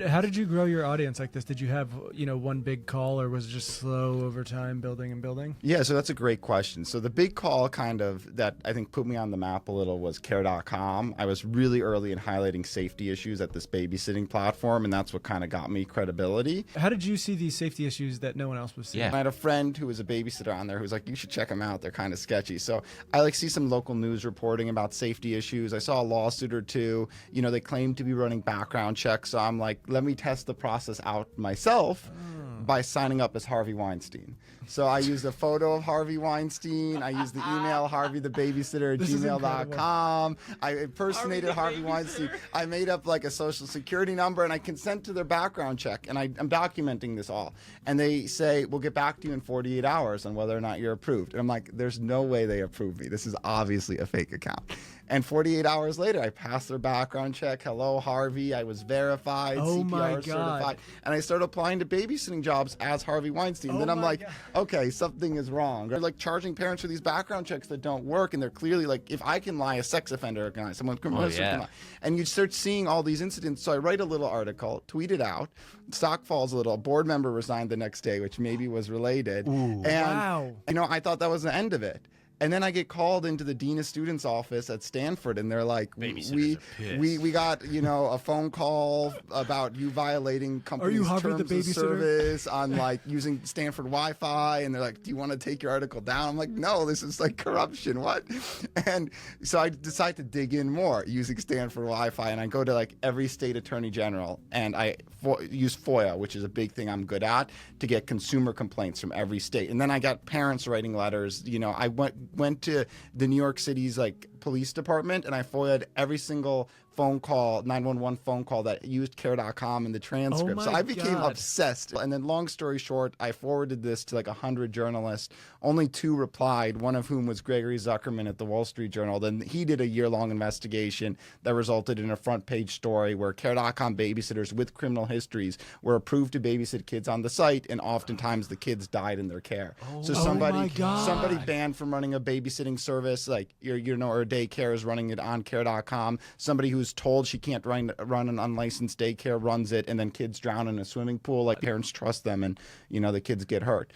How did you grow your audience like this? Did you have, one big call, or was it just slow over time, building and building? Yeah, so that's a great question. So the big call kind of that I think put me on the map a little was care.com. I was really early in highlighting safety issues at this babysitting platform, and that's what kind of got me credibility. How did you see these safety issues that no one else was seeing? Yeah. I had a friend who was a babysitter on there who was like, you should check them out. They're kind of sketchy. So I see some local news reporting about safety issues. I saw a lawsuit or two. They claimed to be running background checks. So I'm like, let me test the process out myself by signing up as Harvey Weinstein. So I used a photo of Harvey Weinstein. I used the email harveythebabysitter@gmail.com. I impersonated Harvey Weinstein. I made up like a social security number, and I consent to their background check. And I'm documenting this all. And they say, we'll get back to you in 48 hours on whether or not you're approved. And I'm like, there's no way they approve me. This is obviously a fake account. And 48 hours later, I passed their background check. Hello, Harvey. I was verified, CPR certified. And I started applying to babysitting jobs as Harvey Weinstein. Then I'm like, okay, something is wrong. They're like charging parents for these background checks that don't work. And they're clearly like, if I can lie, a sex offender can lie, someone criminal can lie. And you start seeing all these incidents. So I write a little article, tweet it out. Stock falls a little. A board member resigned the next day, which maybe was related. Ooh, and, I thought that was the end of it. And then I get called into the dean of students office at Stanford, and they're like, we got a phone call about you violating company's terms of service on like using Stanford Wi-Fi, and they're like, do you want to take your article down? I'm like, no, this is like corruption. What? And so I decide to dig in more using Stanford Wi-Fi, and I go to like every state attorney general, and I use FOIA, which is a big thing I'm good at, to get consumer complaints from every state. And then I got parents writing letters. I went to the New York City's like police department, and I FOIA'd every single phone call, 911 phone call that used care.com in the transcript. So I became obsessed. And then long story short, I forwarded this to like 100 journalists. Only 2 replied, one of whom was Gregory Zuckerman at the Wall Street Journal. Then he did a year-long investigation that resulted in a front-page story where care.com babysitters with criminal histories were approved to babysit kids on the site, and oftentimes the kids died in their care. So somebody banned from running a babysitting service, like or a daycare is running it on care.com. Somebody who's told she can't run an unlicensed daycare runs it, and then kids drown in a swimming pool. Like parents trust them, and the kids get hurt.